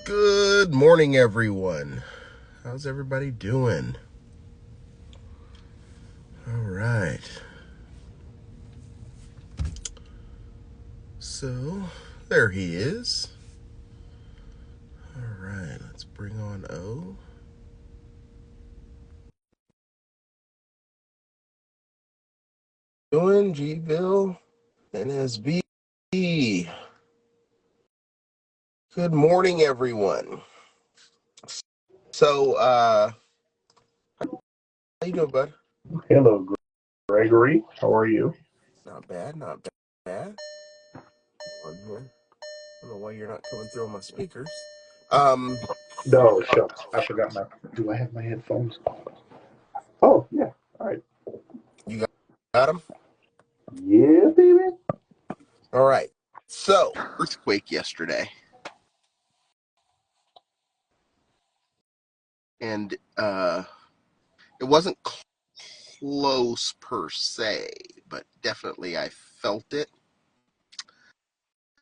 Good morning, everyone. How's everybody doing? All right. So, there he is. All right, let's bring on O. Doing G-Bill and SB. Good morning, everyone. So, how you doing, bud? Hello, Gregory. How are you? Not bad, not bad. On here. I don't know why you're not coming through on my speakers. No, shucks. I forgot my. Do I have my headphones? Oh, yeah. All right. You got them? Yeah, baby. All right. So, earthquake yesterday. And it wasn't close per se, but definitely I felt it.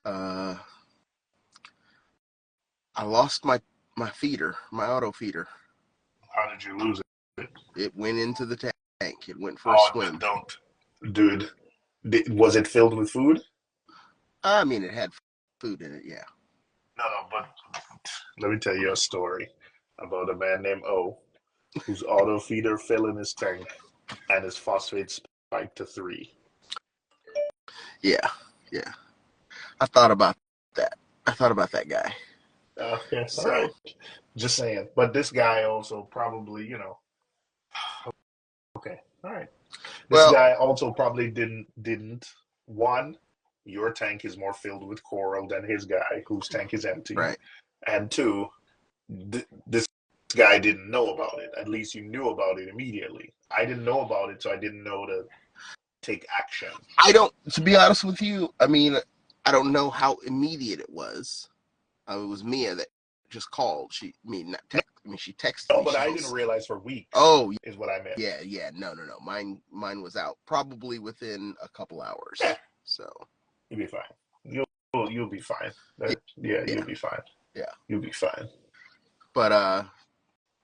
Uh, I lost my feeder, my auto feeder. How did you lose it? It went into the tank. It went for a Oh, swim. don't. Dude, was it filled with food? I mean, it had food in it, yeah. No, no, but let me tell you a story about a man named O whose auto feeder fell in his tank and his phosphate spiked to 3. Yeah, yeah. I thought about that. I thought about that guy. Okay, all So, right. Just saying. But this guy also probably, okay, all right. This well, guy also probably didn't one, your tank is more filled with coral than his guy whose tank is empty, right. and two, this guy didn't know about it. At least you knew about it immediately. I didn't know about it, so I didn't know to take action. I don't, to be honest with you, I mean, I don't know how immediate it was. It was Mia that just called. She texted No, me. but She I didn't goes, realize for weeks "Oh, is what I meant. yeah, yeah, no. Mine was out probably within a couple Yeah, hours. So you'll be fine. You'll be fine. yeah, Yeah, yeah, you'll be fine. yeah. You'll be fine. But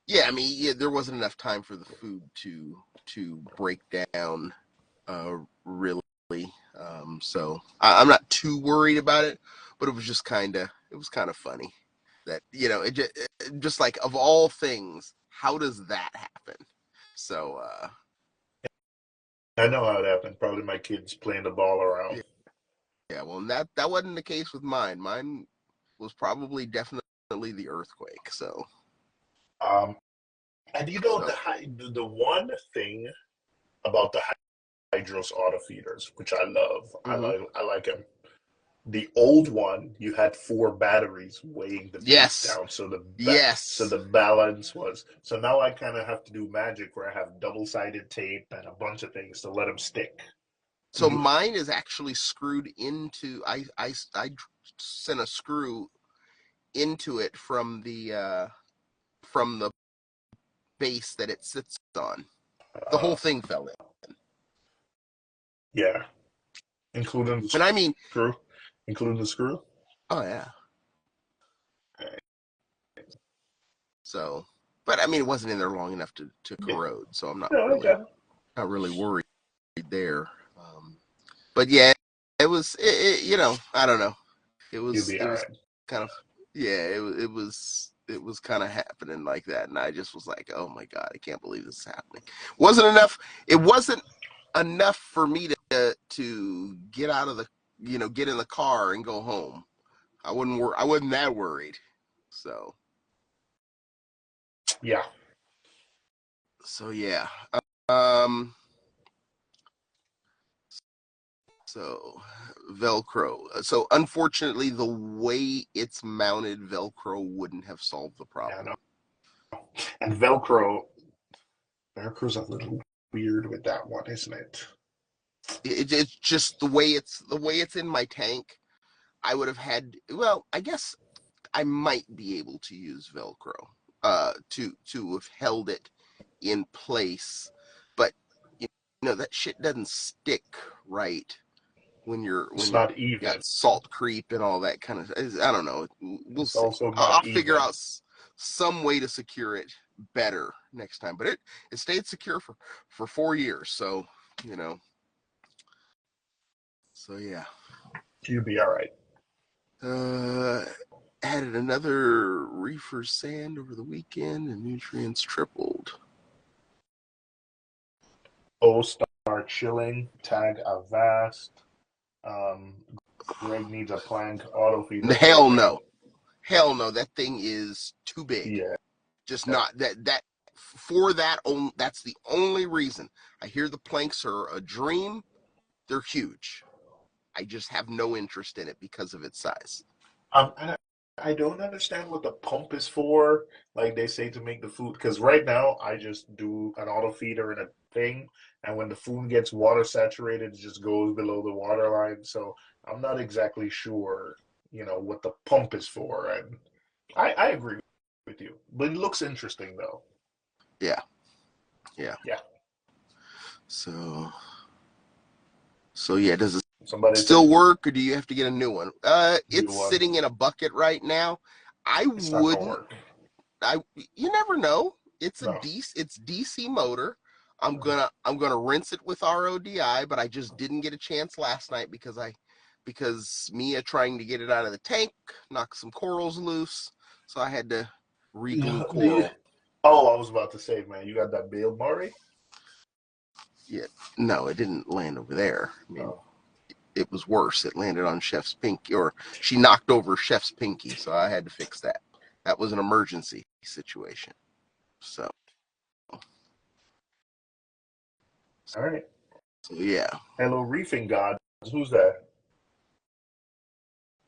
yeah. I mean, yeah, there wasn't enough time for the food to break down. Really. So I'm not too worried about it. But it was just it was kind of funny that just like of all things, how does that happen? So I know how it happened. Probably my kids playing the ball around. yeah. Yeah, well, that wasn't the case with mine. Mine was probably definitely the earthquake. Um, and So the one thing about the Hydros auto feeders, which I love. hmm I like them. The old one, you had 4 batteries weighing the piece yes, down, so yes. the balance was. So now I kind of have to do magic where I have double-sided tape and a bunch of things to let them stick. So You, mine is actually screwed into. I sent a screw into it from the base that it sits on. The whole uh, thing fell in, yeah, including the and I mean, screw, including the screw. oh yeah. So, but I mean, it wasn't in there long enough to Yeah, corrode, so I'm no, I got it. not really worried there. But yeah, I don't know. You'll be It all was right. kind of yeah, it was kind of happening like that, and I just was like, oh my god, I can't believe this is happening. Wasn't enough. It wasn't enough for me to get out of the get in the car and go home. I wasn't that worried. So Yeah. yeah. Um. So Velcro. So unfortunately, the way it's mounted, Velcro wouldn't have solved the Yeah, no. problem. And Velcro's a little weird with that one, isn't it? It's just the way it's in my tank. I would have had. Well, I guess I might be able to use Velcro to have held it in place, but that shit doesn't stick right when you're It's when you not even. got salt creep and all that kind of. I don't know. We'll It's see. also I'll not figure even. out some way to secure it better next time. But it stayed secure for 4 years. So you know. So yeah. You'll be all right. Added another reefer sand over the weekend, and nutrients tripled. O start chilling. Tag Avast. Greg needs a plank auto feeder Hell program. no. Hell no. That thing is too big. Yeah. Just not that for that only. That's the only reason. I hear the planks are a dream. They're huge. I just have no interest in it because of its size. And I don't understand what the pump is for. Like they say to make the food, because right now I just do an auto feeder in a thing, and when the food gets water saturated, it just goes below the water line. So I'm not exactly sure, what the pump is for. And I agree with you, but it looks interesting though. Yeah. Yeah. Yeah. So yeah, does it Somebody still said work, or do you have to get a new one? new It's one. sitting in a bucket right now. I It's not gonna wouldn't. work. You never know. It's No. it's DC motor. I'm gonna rinse it with RODI, but I just didn't get a chance last night because Mia trying to get it out of the tank knocked some corals loose, so I had to Yeah, reglue coral. oh, I was about to say, man, you got that Bill Murray? Yeah, no, it didn't land over there. I mean, Oh. it was worse. It landed on Chef's pinky, or she knocked over Chef's pinky, so I had to fix that. That was an emergency situation. So All right. yeah. Hello, Reefing God. Who's that?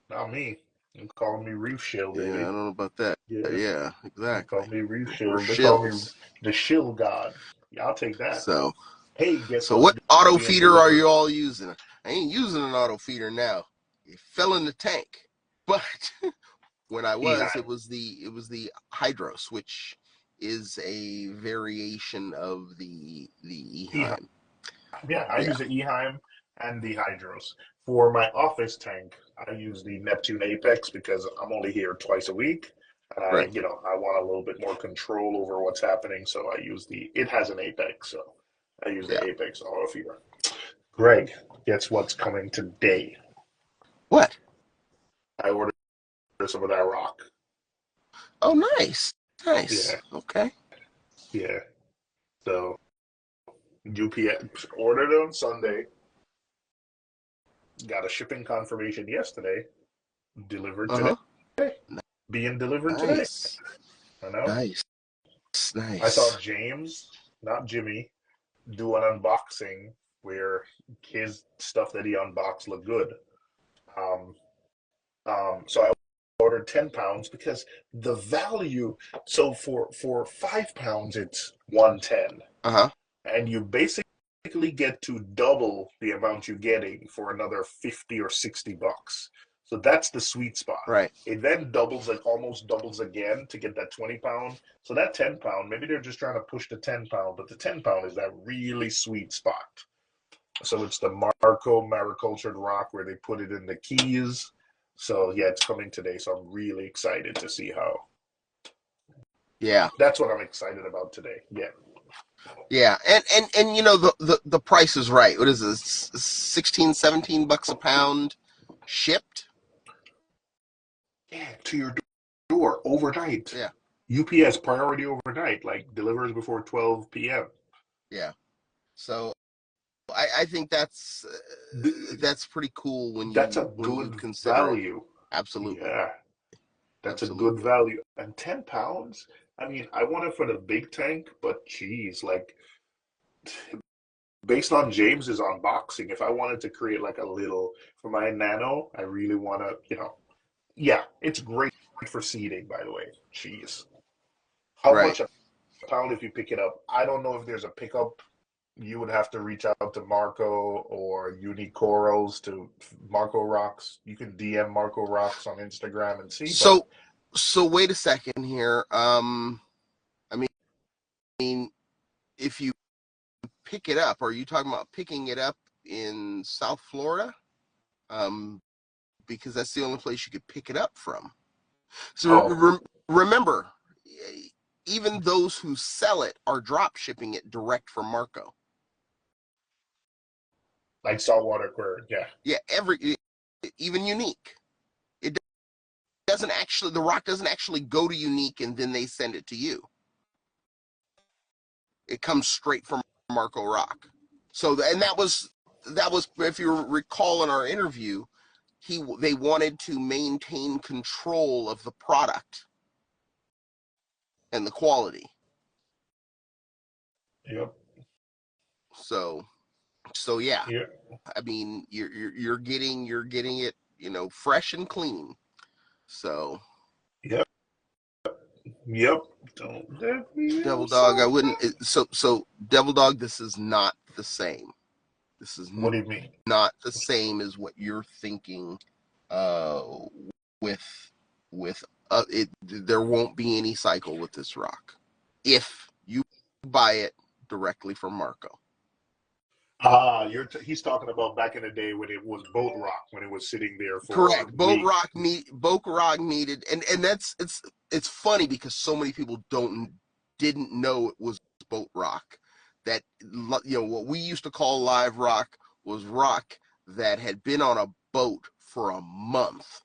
Not me. You calling me Reef Shill, Yeah, I baby. don't know about that. Yeah. Yeah, You call exactly. me Reef We're Shill. They call me shills. the Shill God. Yeah, I'll take that. So, Hey, guess so what's what auto being feeder are delivered? you all using? I ain't using an auto feeder now. It fell in the tank. But when I was, Eheim. it was the Hydros, which is a variation of the Eheim. Eheim. Yeah, I Yeah, use the Eheim and the Hydros. For my office tank, I use the Neptune Apex because I'm only here twice a week. And right. I want a little bit more control over what's happening. So it has an Apex. So I use Yeah. the Apex auto feeder. Greg, guess what's coming today? What? I ordered some of that rock. Oh, nice, nice. Yeah, Okay. yeah. So UPS ordered it on Sunday, got a shipping confirmation yesterday, delivered Uh today, huh. being delivered today. Nice, I know. nice, I saw nice. James, not Jimmy, do an unboxing where his stuff that he unboxed looked good. Um, so I ordered 10 pounds because the value. So for 5 pounds, it's 110, Uh huh. and you basically get to double the amount you're getting for another 50 or $60. So that's the sweet spot. Right. It then doubles, like almost doubles again to get that 20 pound. So that 10 pound, maybe they're just trying to push the 10 pound, but the 10 pound is that really sweet spot. So it's the Marco Maricultured rock where they put it in the keys. So yeah, it's coming today. So I'm really excited to see how. Yeah. That's what I'm excited about today. Yeah. Yeah, and the price is right. What is this? 16, $17 a pound shipped? Yeah, to your door overnight. Yeah. UPS priority overnight, like delivers before 12 p.m. Yeah. So I think that's pretty cool That's a when you good consider it. value. Absolutely. Yeah, that's a good Absolutely. value. And 10 pounds? I mean, I want it for the big tank, but geez, like based on James's unboxing, if I wanted to create like a little for my nano, I really want to, yeah, it's great for seeding, by the way. Jeez. How Right. much a pound if you pick it up? I don't know if there's a pickup. You would have to reach out to Marco or Unique Corals to Marco Rocks. You can DM Marco Rocks on Instagram and see, but So wait a second here. I mean, if you pick it up, are you talking about picking it up in South Florida? because that's the only place you could pick it up from. So Oh, remember, even those who sell it are drop shipping it direct from Marco. like saltwater query. Yeah. Yeah, even Unique. It doesn't actually, the rock doesn't actually go to Unique and then they send it to you. It comes straight from Marco Rock. So, and that was, if you recall in our interview, they wanted to maintain control of the product and the quality. Yep. So yeah. Yeah. I mean, you're getting it, fresh and clean. So. Yep. Yep. Don't let me Devil Dog, I so wouldn't. So Devil Dog, this is not the same. This is What do you mean? not the same as what you're thinking. Uh, with it, there won't be any cycle with this rock if you buy it directly from Marco. He's talking about back in the day when it was boat rock, when it was sitting there for Correct. weeks. Boat Rock needed, and that's it's funny because so many people didn't know it was Boat Rock. That, what we used to call live rock was rock that had been on a boat for a month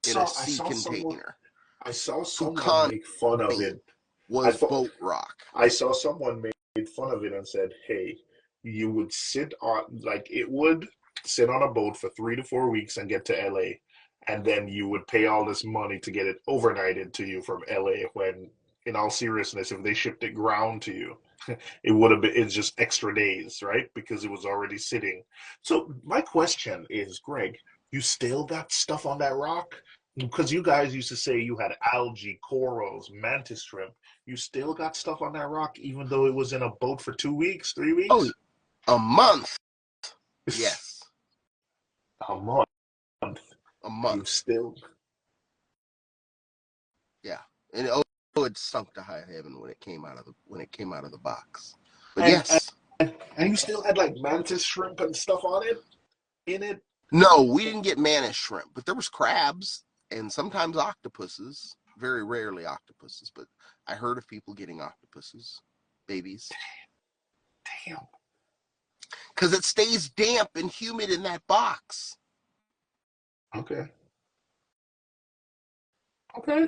in a sea container. I saw someone Tucani make fun of it. was Boat Rock. I saw someone made fun of it and said, "Hey, you would sit on like it would sit on a boat for 3 to 4 weeks and get to LA, and then you would pay all this money to get it overnighted to you from LA. When, in all seriousness, if they shipped it ground to you, it would have been it's just extra days, right? Because it was already sitting. So my question is, Greg, you still got stuff on that rock? Because you guys used to say you had algae, corals, mantis shrimp. You still got stuff on that rock, even though it was in a boat for 2 weeks, 3 weeks? Oh, a month. Yes, A month. a You month. still. Yeah, and it stunk to high heaven when it came out of the box. But And, and yes. and you still had like mantis shrimp and stuff on it, in it. No, we didn't get mantis shrimp, but there was crabs and sometimes octopuses. Very rarely octopuses, but I heard of people getting octopuses, babies, Damn. because it stays damp and humid in that box. Okay. Okay.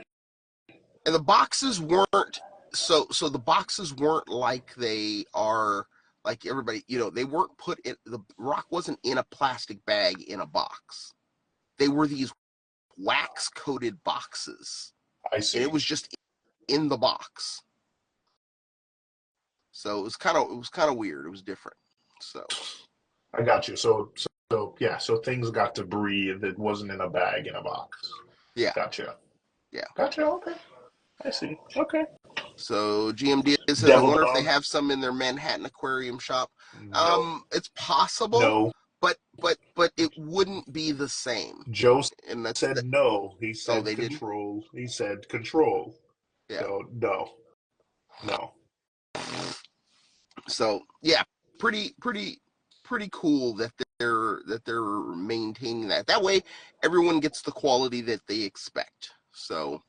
And the boxes weren't so the boxes weren't like they are like everybody, they weren't put in, the rock wasn't in a plastic bag in a box. They were these wax coated boxes, I and it see. was just in the box. So it was kind of weird. It was different. So I got you. So yeah. So things got to breathe. It wasn't in a bag in a box. yeah, Gotcha. yeah. Gotcha. Okay. I see. Okay. So GMD says, I Devil wonder if they dog. have some in their Manhattan aquarium shop. No. It's possible, No. but it wouldn't be the same. Joe And that's said no. He oh, said they didn't. control. He said control. Yeah. So no. No. So yeah, pretty cool that they're maintaining that. That way, everyone gets the quality that they expect. So,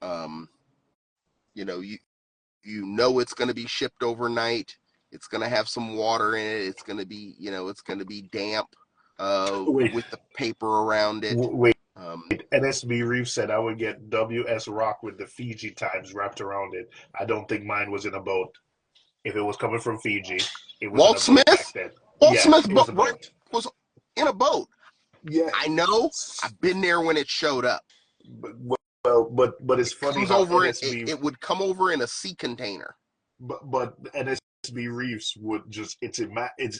um, you know, it's going to be shipped overnight. It's going to have some water in it. It's going to be, it's going to be damp, Wait. with the paper around it. Wait. Um, NSB Reef said I would get WS Rock with the Fiji times wrapped around it. I don't think mine was in a boat. If it was coming from Fiji, it was in Walt a boat back Smith, then. Walt Yeah, Smith it was a right, boat. was in a boat. Yeah. I know. I've been there when it showed up. But it's It funny comes how over in NSB it would come over in a sea container. but NSB Reefs would just it's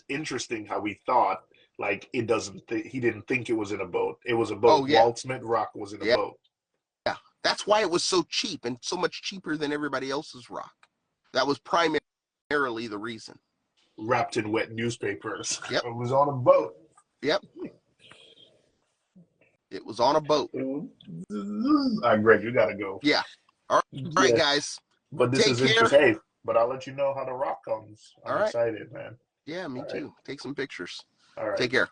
interesting how he thought like he didn't think it was in a boat. It was a boat. Oh yeah, Walt Smith Rock was in a yeah, boat. yeah. That's why it was so cheap and so much cheaper than everybody else's rock. That was primarily the reason. Wrapped in wet newspapers. Yep. It was on a boat. Yep. It was on a boat. All right, Greg, you gotta go. Yeah. All right, Yeah. guys. But this Take is care. interesting. Hey, but I'll let you know how the rock comes. All I'm right. excited, man. Yeah, me All right. too. Take some pictures. All right. Take care.